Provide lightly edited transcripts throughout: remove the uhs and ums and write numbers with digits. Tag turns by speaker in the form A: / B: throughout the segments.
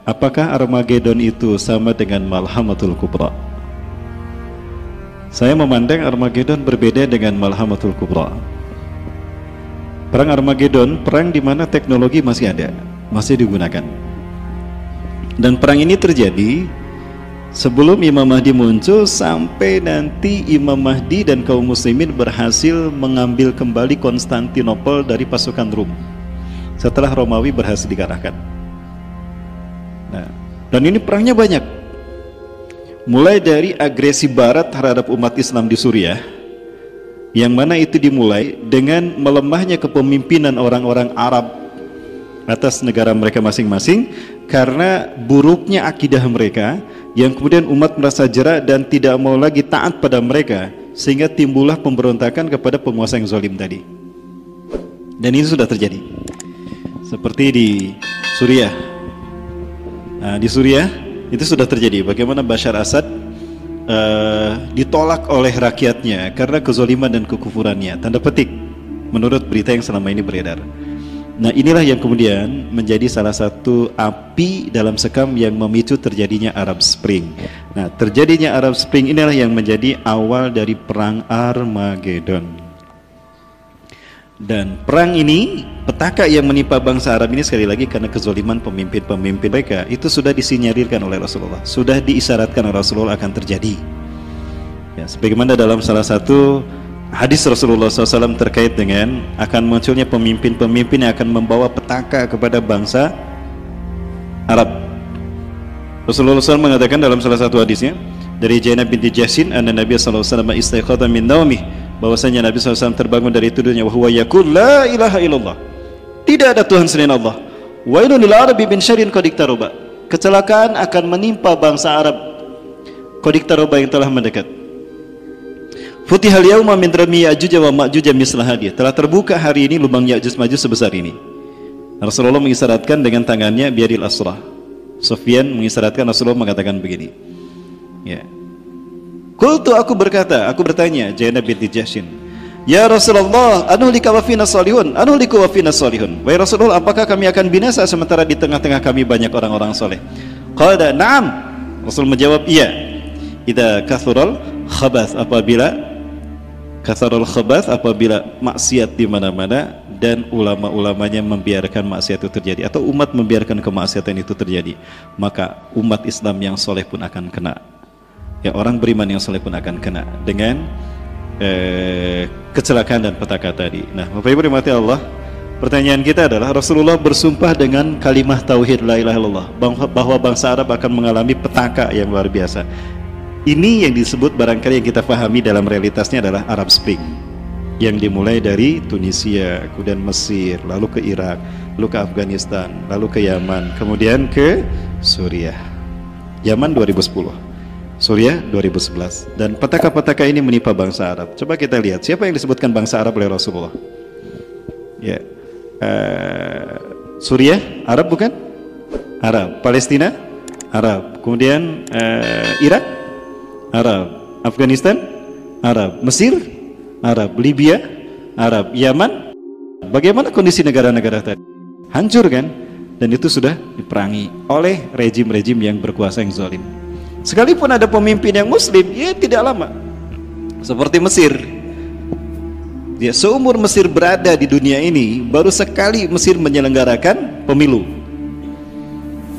A: apakah Armageddon itu sama dengan Malhamatul Kubra? Saya memandang Armageddon berbeda dengan Malhamatul Kubra. Perang Armageddon, perang di mana teknologi masih ada, masih digunakan. Dan perang ini terjadi sebelum Imam Mahdi muncul, sampai nanti Imam Mahdi dan kaum muslimin berhasil mengambil kembali Konstantinopel dari pasukan Rum setelah Romawi berhasil dikalahkan. Nah, dan ini perangnya banyak, mulai dari agresi Barat terhadap umat Islam di Suriah, yang mana itu dimulai dengan melemahnya kepemimpinan orang-orang Arab atas negara mereka masing-masing karena buruknya akidah mereka, yang kemudian umat merasa jera dan tidak mau lagi taat pada mereka, sehingga timbullah pemberontakan kepada penguasa yang zalim tadi. Dan ini sudah terjadi seperti di Suriah. Nah, di Suriah itu sudah terjadi bagaimana Bashar Assad ditolak oleh rakyatnya karena kezaliman dan kekufurannya, tanda petik, menurut berita yang selama ini beredar. Nah, inilah yang kemudian menjadi salah satu api dalam sekam yang memicu terjadinya Arab Spring. Nah, terjadinya Arab Spring inilah yang menjadi awal dari perang Armageddon. Dan perang ini, petaka yang menimpa bangsa Arab ini sekali lagi karena kezaliman pemimpin-pemimpin mereka, itu sudah disinyarirkan oleh Rasulullah, sudah diisyaratkan oleh Rasulullah akan terjadi. Ya, sebagaimana dalam salah satu hadis Rasulullah SAW terkait dengan akan munculnya pemimpin-pemimpin yang akan membawa petaka kepada bangsa Arab. Rasulullah SAW mengatakan dalam salah satu hadisnya dari Zainab binti Jahshin, anna Nabi SAW istaiqadha min naumih, bahwasanya Nabi SAW terbangun dari tidurnya, wa huwa yaqul la ilaha illallah, tidak ada Tuhan selain Allah, wa wailun lil arabi min syarrin qad iqtaraba, kecelakaan akan menimpa bangsa Arab qad iqtaraba yang telah mendekat. Futihal yauma min rami Ya'juj wa Ma'juj mislah hadhihi, telah terbuka hari ini lubang Ya'juj Ma'juj sebesar ini. Rasulullah mengisyaratkan dengan tangannya biadil asrah. Sufyan mengisyaratkan, Rasulullah mengatakan begini. Ya. Qultu, aku berkata, aku bertanya, Zainab binti Jahshin, ya Rasulullah, anuhlika wa fina salihun, anuhliku wa fina salihun. Wahai Rasulullah, apakah kami akan binasa sementara di tengah-tengah kami banyak orang-orang soleh? Qala na'am. Rasul menjawab, iya. Idza kathural khabath, apabila kathural khabath, apabila maksiat di mana-mana dan ulama-ulamanya membiarkan maksiat itu terjadi, atau umat membiarkan kemaksiatan itu terjadi, maka umat Islam yang soleh pun akan kena. Ya, orang beriman yang soleh pun akan kena dengan kecelakaan dan petaka tadi. Nah, Bapak Ibu dirahmati Allah, pertanyaan kita adalah, Rasulullah bersumpah dengan kalimah tauhid la ilaha illallah bahwa bangsa Arab akan mengalami petaka yang luar biasa. Ini yang disebut barangkali yang kita pahami dalam realitasnya adalah Arab Spring, yang dimulai dari Tunisia, kemudian Mesir, lalu ke Irak, lalu ke Afghanistan, lalu ke Yaman, kemudian ke Suriah. Yaman 2010, Suriah 2011, dan petaka-petaka ini menimpa bangsa Arab. Coba kita lihat siapa yang disebutkan bangsa Arab oleh Rasulullah. Ya, Suriah Arab bukan? Arab. Palestina Arab. Kemudian Irak Arab. Afghanistan Arab. Mesir Arab. Libya Arab. Yaman. Bagaimana kondisi negara-negara tadi? Hancur kan? Dan itu sudah diperangi oleh rejim-rejim yang berkuasa yang zalim. Sekalipun ada pemimpin yang muslim, ya tidak lama. Seperti Mesir. Ya, seumur Mesir berada di dunia ini, baru sekali Mesir menyelenggarakan pemilu.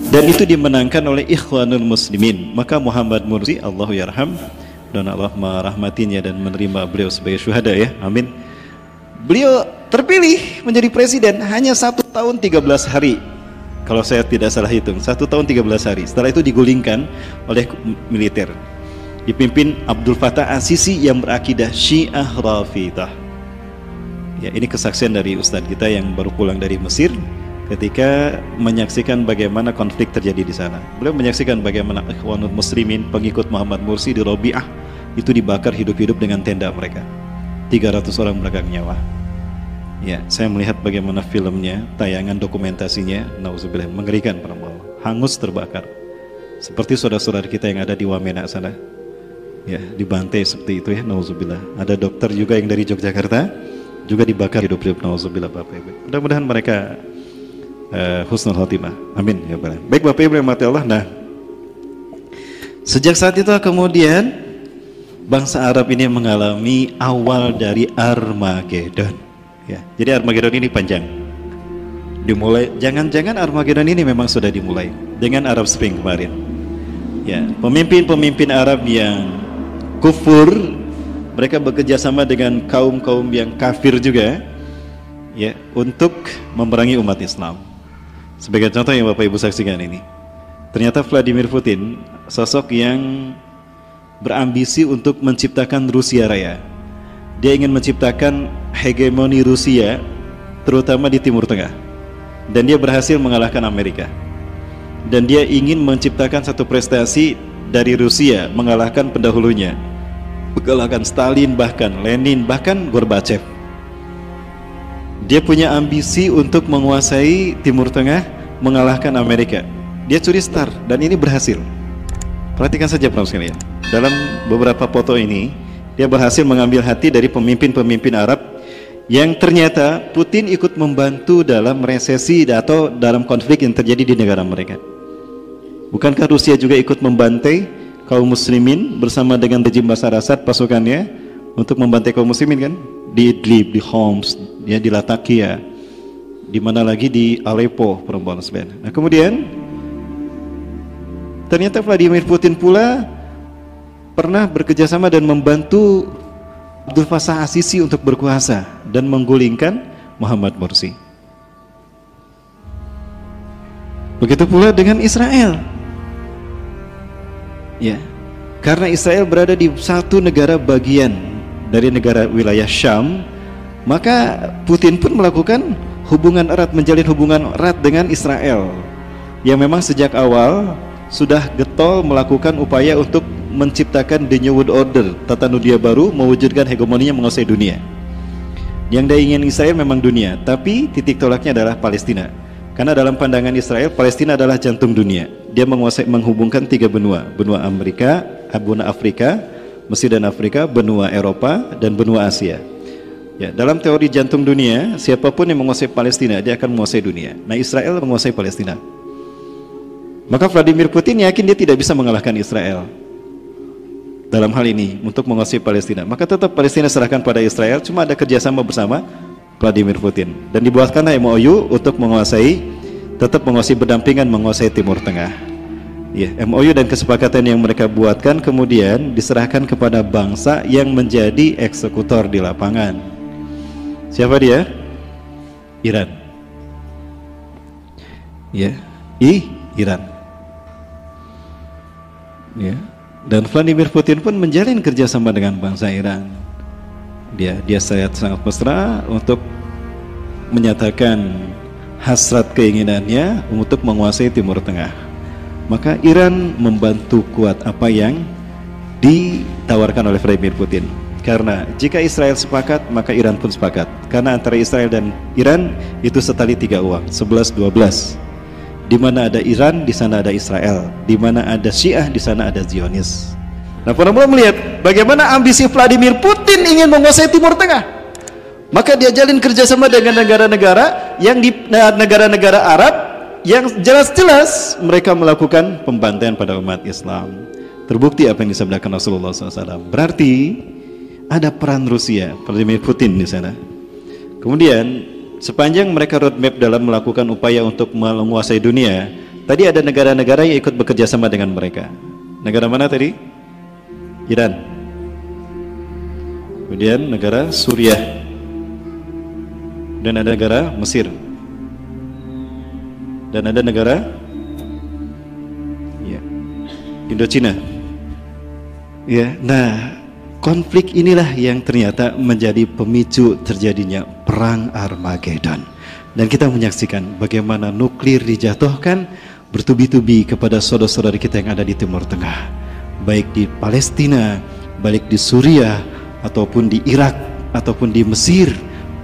A: Dan itu dimenangkan oleh Ikhwanul Muslimin. Maka Muhammad Mursi, Allahu yarham, dan Allah merahmatinya dan menerima beliau sebagai syuhada, ya, amin. Beliau terpilih menjadi presiden hanya 1 tahun 13 hari, kalau saya tidak salah hitung, 1 tahun 13 hari. Setelah itu digulingkan oleh militer, dipimpin Abdul Fattah As-Sisi yang berakidah Syiah Rafidah. Ya, ini kesaksian dari Ustadz kita yang baru pulang dari Mesir ketika menyaksikan bagaimana konflik terjadi di sana. Beliau menyaksikan bagaimana Ikhwanul Muslimin, pengikut Muhammad Mursi di Robiah, itu dibakar hidup-hidup dengan tenda mereka. 300 orang meregang nyawa. Ya, saya melihat bagaimana filmnya, tayangan dokumentasinya, nauzubillah, mengerikan para Allah. Hangus terbakar. Seperti saudara-saudara kita yang ada di Wamena sana. Ya, dibantai seperti itu, ya, nauzubillah. Ada dokter juga yang dari Yogyakarta juga dibakar hidup-hidup, nauzubillah, Bapak Ibu. Mudah-mudahan mereka husnul khotimah. Amin ya rabbal alamin. Baik Bapak Ibu yang mati Allah. Nah, sejak saat itu kemudian bangsa Arab ini mengalami awal dari Armageddon. Ya, jadi Armageddon ini panjang. Dimulai, jangan-jangan Armageddon ini memang sudah dimulai dengan Arab Spring kemarin. Ya, pemimpin-pemimpin Arab yang kufur, mereka bekerja sama dengan kaum-kaum yang kafir juga, ya, untuk memerangi umat Islam. Sebagai contoh yang Bapak Ibu saksikan ini, ternyata Vladimir Putin sosok yang berambisi untuk menciptakan Rusia Raya. Dia ingin menciptakan hegemoni Rusia, terutama di Timur Tengah, dan dia berhasil mengalahkan Amerika. Dan dia ingin menciptakan satu prestasi dari Rusia, mengalahkan pendahulunya, mengalahkan Stalin, bahkan Lenin, bahkan Gorbachev. Dia punya ambisi untuk menguasai Timur Tengah, mengalahkan Amerika. Dia curi star, dan ini berhasil. Perhatikan saja para sekalian, dalam beberapa foto ini dia berhasil mengambil hati dari pemimpin-pemimpin Arab yang ternyata Putin ikut membantu dalam resesi atau dalam konflik yang terjadi di negara mereka. Bukankah Rusia juga ikut membantai kaum muslimin bersama dengan rejim Bashar Assad pasukannya untuk membantai kaum muslimin kan? Di Idlib, di Homs, ya, di Latakia, di mana lagi di Aleppo, perempuan sekalian. Nah, kemudian ternyata Vladimir Putin pula pernah bekerjasama dan membantu Abdul Fattah As-Sisi untuk berkuasa dan menggulingkan Muhammad Morsi. Begitu pula dengan Israel. Ya, karena Israel berada di satu negara bagian dari negara wilayah Syam, maka Putin pun melakukan hubungan erat, menjalin hubungan erat dengan Israel, yang memang sejak awal sudah getol melakukan upaya untuk menciptakan the New World Order, tata dunia baru, mewujudkan hegemoninya menguasai dunia. Yang dia ingin Israel memang dunia, tapi titik tolaknya adalah Palestina. Karena dalam pandangan Israel, Palestina adalah jantung dunia. Dia menguasai, menghubungkan tiga benua, benua Amerika, benua Afrika, Mesir dan Afrika, benua Eropa, dan benua Asia. Ya, dalam teori jantung dunia, siapapun yang menguasai Palestina, dia akan menguasai dunia. Nah, Israel menguasai Palestina. Maka Vladimir Putin yakin dia tidak bisa mengalahkan Israel dalam hal ini untuk menguasai Palestina. Maka tetap Palestina serahkan pada Israel, cuma ada kerjasama bersama Vladimir Putin. Dan dibuatkanlah MOU untuk menguasai, tetap menguasai, berdampingan menguasai Timur Tengah. Ya, MOU dan kesepakatan yang mereka buatkan kemudian diserahkan kepada bangsa yang menjadi eksekutor di lapangan. Siapa dia? Iran. Ya, Iran. Ya. Dan Vladimir Putin pun menjalin kerjasama dengan bangsa Iran. Dia sangat mesra untuk menyatakan hasrat keinginannya untuk menguasai Timur Tengah. Maka Iran membantu kuat apa yang ditawarkan oleh Vladimir Putin. Karena jika Israel sepakat, maka Iran pun sepakat. Karena antara Israel dan Iran itu setali tiga uang, 11-12. Di mana ada Iran, di sana ada Israel. Di mana ada Syiah, di sana ada Zionis. Nah, para ulama melihat bagaimana ambisi Vladimir Putin ingin menguasai Timur Tengah. Maka dia jalin kerjasama dengan negara-negara yang di negara-negara Arab yang jelas-jelas mereka melakukan pembantaian pada umat Islam. Terbukti apa yang disabdakan Rasulullah SAW. Berarti ada peran Rusia, Vladimir Putin di sana. Kemudian sepanjang mereka roadmap dalam melakukan upaya untuk menguasai dunia, tadi ada negara-negara yang ikut bekerja sama dengan mereka. Negara mana tadi? Iran. Kemudian negara Suriah. Dan ada negara Mesir. Dan ada negara Indochina. Ya, nah, konflik inilah yang ternyata menjadi pemicu terjadinya perang Armageddon. Dan kita menyaksikan bagaimana nuklir dijatuhkan bertubi-tubi kepada saudara-saudara kita yang ada di Timur Tengah, baik di Palestina, baik di Suriah, ataupun di Irak, ataupun di Mesir,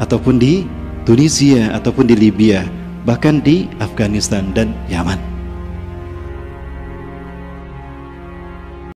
A: ataupun di Tunisia, ataupun di Libya, bahkan di Afghanistan dan Yaman.